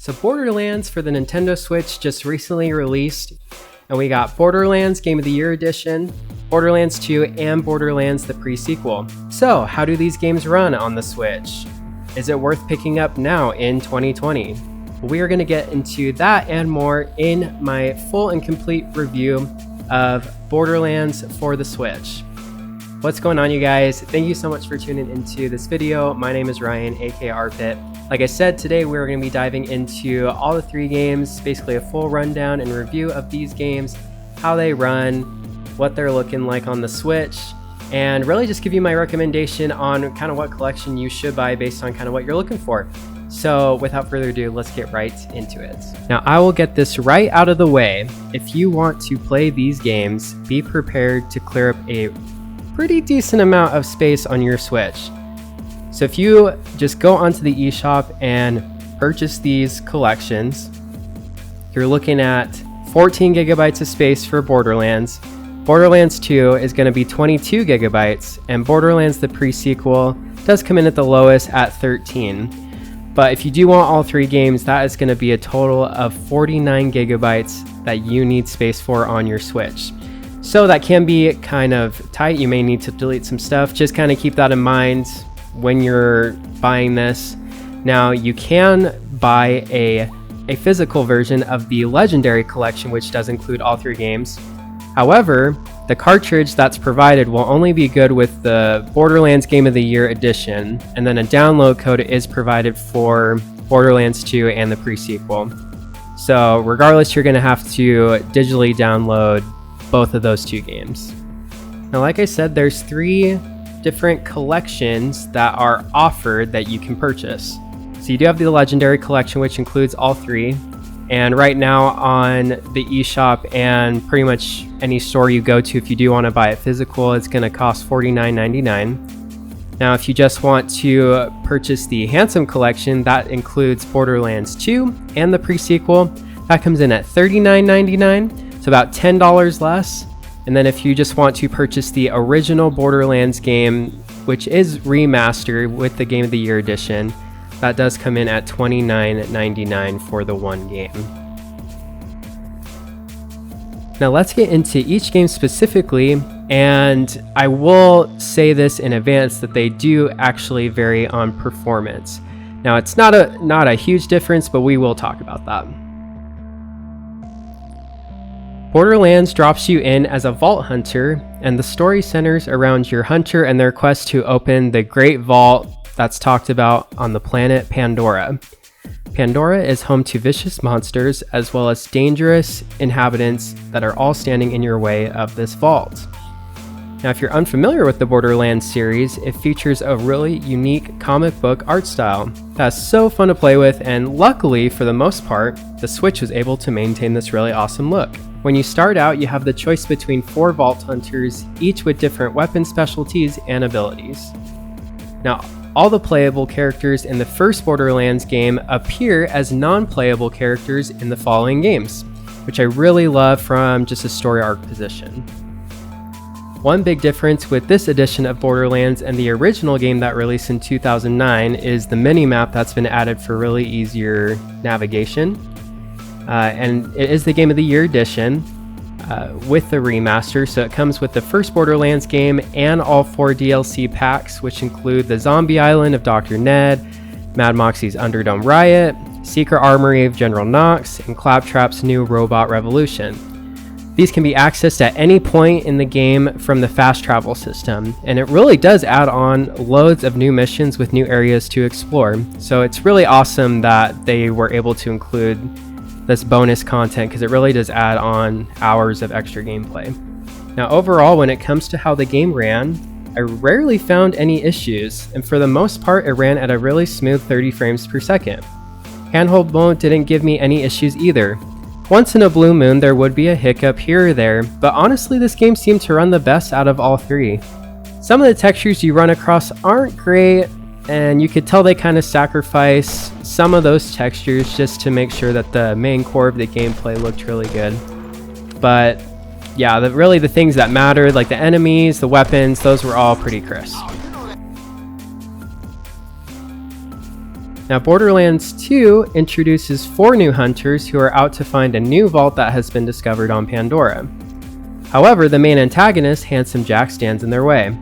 So Borderlands for the Nintendo Switch just recently released, and we got Borderlands Game of the Year Edition, Borderlands 2, and Borderlands the Pre-Sequel. So how do these games run on the Switch? Is it worth picking up now in 2020? We are going to get into that and more in my full and complete review of Borderlands for the Switch. What's going on, you guys? Thank you so much for tuning into this video. My name is Ryan, aka Arpit. Like I said, today we're going to be diving into all the three games, basically a full rundown and review of these games, how they run, what they're looking like on the Switch, and really just give you my recommendation on kind of what collection you should buy based on kind of what you're looking for. So without further ado, let's get right into it. Now, I will get this right out of the way. If you want to play these games, be prepared to clear up a pretty decent amount of space on your Switch. So if you just go onto the eShop and purchase these collections, you're looking at 14 gigabytes of space for Borderlands. Borderlands 2 is going to be 22 gigabytes, and Borderlands the Pre-Sequel does come in at the lowest at 13. But if you do want all three games, that is going to be a total of 49 gigabytes that you need space for on your Switch. So that can be kind of tight. You may need to delete some stuff. Just kind of keep that in mind when you're buying this. Now, you can buy a physical version of the Legendary Collection, which does include all three games. However, the cartridge that's provided will only be good with the Borderlands Game of the Year edition, and then a download code is provided for Borderlands 2 and the Pre-Sequel. So regardless, you're going to have to digitally download both of those two games. Now, like I said, there's three different collections that are offered that you can purchase. So you do have the Legendary Collection, which includes all three. And right now on the eShop and pretty much any store you go to, if you do want to buy it physical, it's going to cost $49.99. Now, if you just want to purchase the Handsome Collection, that includes Borderlands 2 and the Pre-Sequel. That comes in at $39.99. So about $10 less. And then if you just want to purchase the original Borderlands game, which is remastered with the Game of the Year edition, that does come in at $29.99 for the one game. Now let's get into each game specifically, and I will say this in advance that they do actually vary on performance. Now, it's not a huge difference, but we will talk about that. Borderlands drops you in as a vault hunter, and the story centers around your hunter and their quest to open the Great Vault that's talked about on the planet Pandora. Pandora is home to vicious monsters as well as dangerous inhabitants that are all standing in your way of this vault. Now, if you're unfamiliar with the Borderlands series, it features a really unique comic book art style that's so fun to play with, and luckily, for the most part, the Switch was able to maintain this really awesome look. When you start out, you have the choice between 4 Vault Hunters, each with different weapon specialties and abilities. Now, all the playable characters in the first Borderlands game appear as non-playable characters in the following games, which I really love from just a story arc position. One big difference with this edition of Borderlands and the original game that released in 2009 is the mini-map that's been added for really easier navigation. And it is the Game of the Year edition with the remaster, so it comes with the first Borderlands game and all 4 DLC packs, which include the Zombie Island of Dr. Ned, Mad Moxie's Underdome Riot, Secret Armory of General Knox, and Claptrap's new Robot Revolution. These can be accessed at any point in the game from the fast travel system, and it really does add on loads of new missions with new areas to explore. So it's really awesome that they were able to include this bonus content, because it really does add on hours of extra gameplay. Now, overall, when it comes to how the game ran, I rarely found any issues, and for the most part, it ran at a really smooth 30 frames per second. Handhold mode didn't give me any issues either. Once in a blue moon, there would be a hiccup here or there, but honestly, this game seemed to run the best out of all three. Some of the textures you run across aren't great, and you could tell they kind of sacrifice some of those textures just to make sure that the main core of the gameplay looked really good. But yeah, really the things that mattered, like the enemies, the weapons, those were all pretty crisp. Now, Borderlands 2 introduces 4 new hunters who are out to find a new vault that has been discovered on Pandora. However, the main antagonist, Handsome Jack, stands in their way.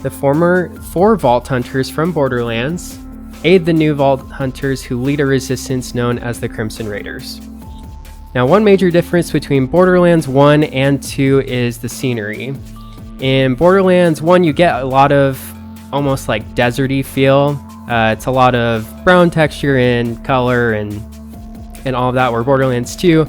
The former 4 vault hunters from Borderlands aid the new vault hunters who lead a resistance known as the Crimson Raiders. Now, one major difference between Borderlands 1 and 2 is the scenery. In Borderlands 1, you get a lot of almost like deserty feel. It's a lot of brown texture and color and all of that, where Borderlands 2,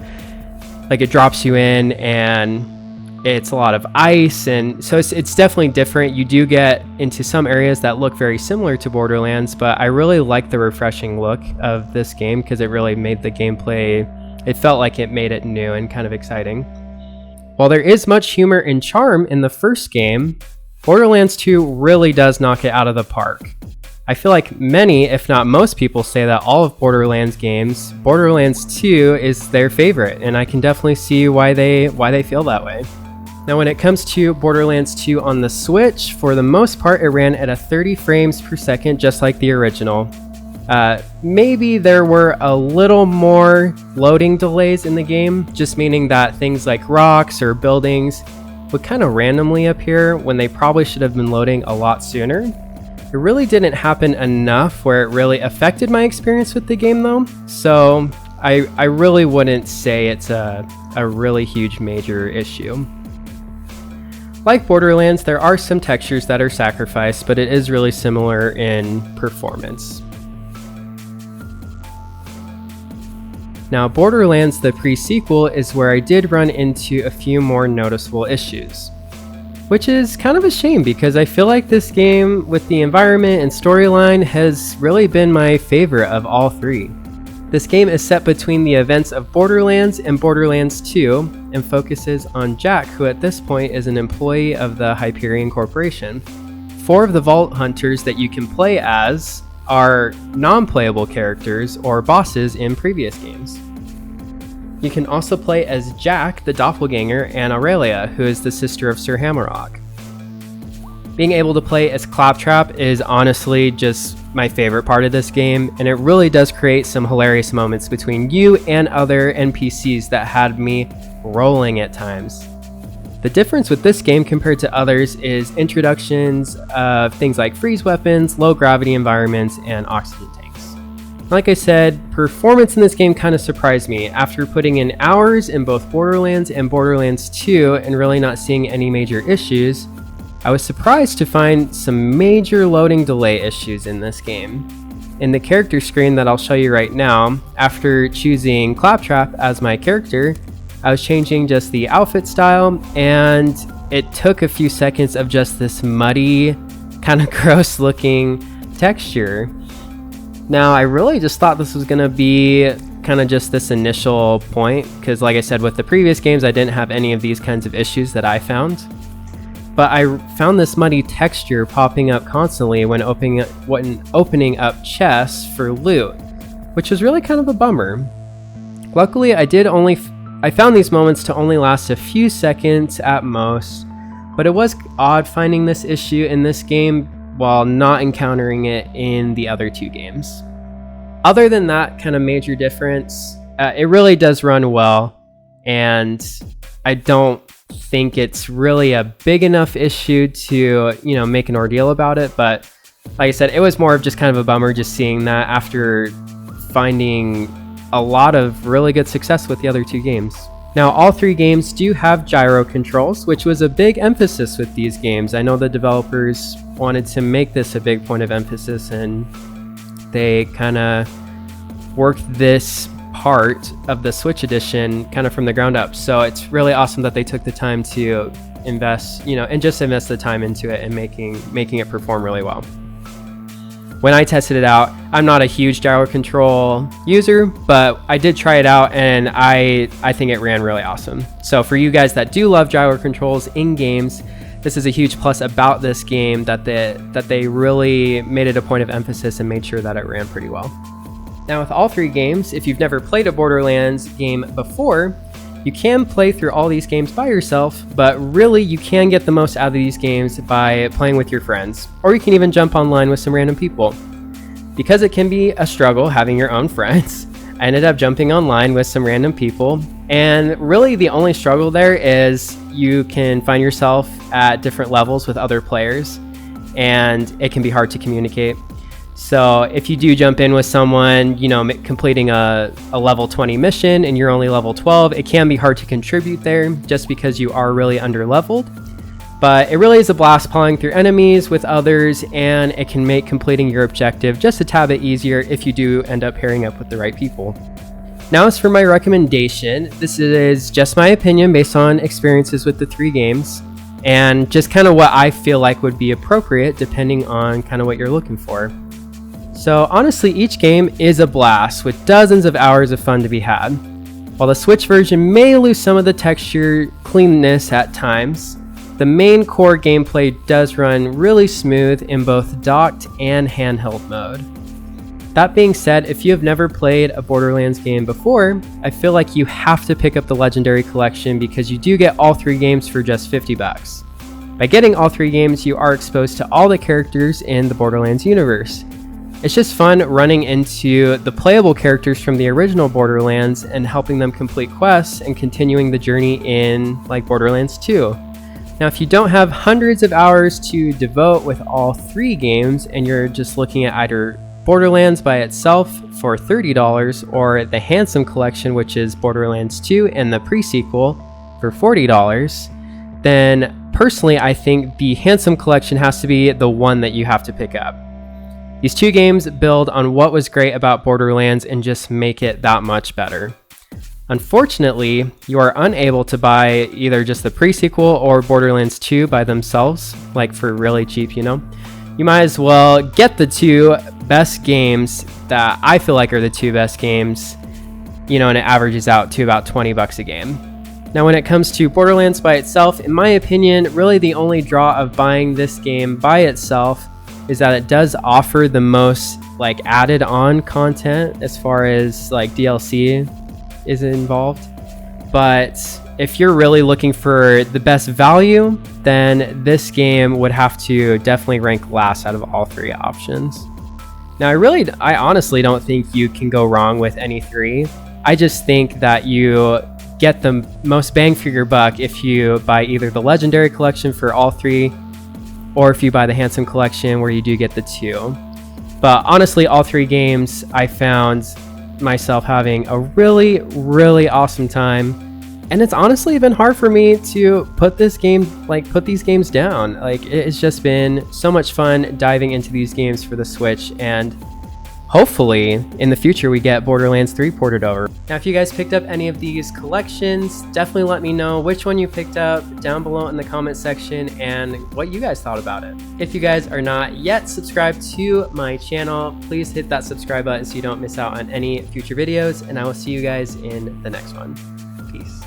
like, it drops you in and it's a lot of ice, and so it's definitely different. You do get into some areas that look very similar to Borderlands, but I really like the refreshing look of this game because it really made the gameplay, it felt like it made it new and kind of exciting. While there is much humor and charm in the first game, Borderlands 2 really does knock it out of the park. I feel like many, if not most people, say that all of Borderlands games, Borderlands 2 is their favorite, and I can definitely see why they feel that way. Now, when it comes to Borderlands 2 on the Switch, for the most part, it ran at a 30 frames per second, just like the original. Maybe there were a little more loading delays in the game, just meaning that things like rocks or buildings would kind of randomly appear when they probably should have been loading a lot sooner. It really didn't happen enough where it really affected my experience with the game though, so I really wouldn't say it's a really huge major issue. Like Borderlands, there are some textures that are sacrificed, but it is really similar in performance. Now, Borderlands the Pre-Sequel is where I did run into a few more noticeable issues, which is kind of a shame because I feel like this game, with the environment and storyline, has really been my favorite of all 3. This game is set between the events of Borderlands and Borderlands 2 and focuses on Jack, who at this point is an employee of the Hyperion Corporation. 4 of the Vault Hunters that you can play as are non-playable characters or bosses in previous games. You can also play as Jack, the doppelganger, and Aurelia, who is the sister of Sir Hammerlock. Being able to play as Claptrap is honestly just my favorite part of this game, and it really does create some hilarious moments between you and other NPCs that had me rolling at times. The difference with this game compared to others is introductions of things like freeze weapons, low gravity environments, and oxygen tanks. Like I said, performance in this game kind of surprised me. After putting in hours in both Borderlands and Borderlands 2 and really not seeing any major issues, I was surprised to find some major loading delay issues in this game. In the character screen that I'll show you right now, after choosing Claptrap as my character, I was changing just the outfit style, and it took a few seconds of just this muddy, kind of gross looking texture. Now, I really just thought this was going to be kind of just this initial point, because like I said, with the previous games, I didn't have any of these kinds of issues that I found. But I found this muddy texture popping up constantly when opening up chests for loot, which was really kind of a bummer. Luckily, I found these moments to only last a few seconds at most, but it was odd finding this issue in this game while not encountering it in the other 2 games. Other than that kind of major difference, it really does run well, and I don't think it's really a big enough issue to, make an ordeal about it. But like I said, it was more of just kind of a bummer just seeing that after finding a lot of really good success with the other 2 games. Now, all 3 games do have gyro controls, which was a big emphasis with these games. I know the developers wanted to make this a big point of emphasis, and they kind of worked this part of the Switch edition kind of from the ground up. So it's really awesome that they took the time to invest the time into it and making it perform really well. When I tested it out, I'm not a huge gyro control user, but I did try it out, and I think it ran really awesome. So for you guys that do love gyro controls in games, this is a huge plus about this game, that they really made it a point of emphasis and made sure that it ran pretty well. Now, with all 3 games, if you've never played a Borderlands game before, you can play through all these games by yourself, but really you can get the most out of these games by playing with your friends, or you can even jump online with some random people. Because it can be a struggle having your own friends, I ended up jumping online with some random people, and really the only struggle there is you can find yourself at different levels with other players, and it can be hard to communicate. So if you do jump in with someone, you know, completing a level 20 mission and you're only level 12, it can be hard to contribute there just because you are really under-leveled. But it really is a blast plowing through enemies with others, and it can make completing your objective just a tad bit easier if you do end up pairing up with the right people. Now as for my recommendation, this is just my opinion based on experiences with the 3 games, and just kind of what I feel like would be appropriate depending on kind of what you're looking for. So honestly, each game is a blast with dozens of hours of fun to be had. While the Switch version may lose some of the texture cleanness at times, the main core gameplay does run really smooth in both docked and handheld mode. That being said, if you have never played a Borderlands game before, I feel like you have to pick up the Legendary Collection because you do get all 3 games for just $50. By getting all 3 games, you are exposed to all the characters in the Borderlands universe. It's just fun running into the playable characters from the original Borderlands and helping them complete quests and continuing the journey in like Borderlands 2. Now, if you don't have hundreds of hours to devote with all 3 games and you're just looking at either Borderlands by itself for $30 or the Handsome Collection, which is Borderlands 2 and the Pre-Sequel for $40, then personally I think the Handsome Collection has to be the one that you have to pick up. These 2 games build on what was great about Borderlands and just make it that much better. Unfortunately, you are unable to buy either just the Pre-Sequel or Borderlands 2 by themselves, like for really cheap, you know? You might as well get the 2 best games that I feel like are the 2 best games, you know, and it averages out to about $20 a game. Now, when it comes to Borderlands by itself, in my opinion, really the only draw of buying this game by itself is that it does offer the most like added on content as far as like DLC is involved. But if you're really looking for the best value, then this game would have to definitely rank last out of all 3 options. Now I honestly don't think you can go wrong with any 3. I just think that you get the most bang for your buck if you buy either the Legendary Collection for all 3 or if you buy the Handsome Collection where you do get the 2. But honestly, all 3 games I found myself having a really, really awesome time, and it's honestly been hard for me to put these games down. Like, it's just been so much fun diving into these games for the Switch, and hopefully in the future we get Borderlands 3 ported over. Now, if you guys picked up any of these collections, definitely let me know which one you picked up down below in the comment section and what you guys thought about it. If you guys are not yet subscribed to my channel, please hit that subscribe button so you don't miss out on any future videos, and I will see you guys in the next one. Peace.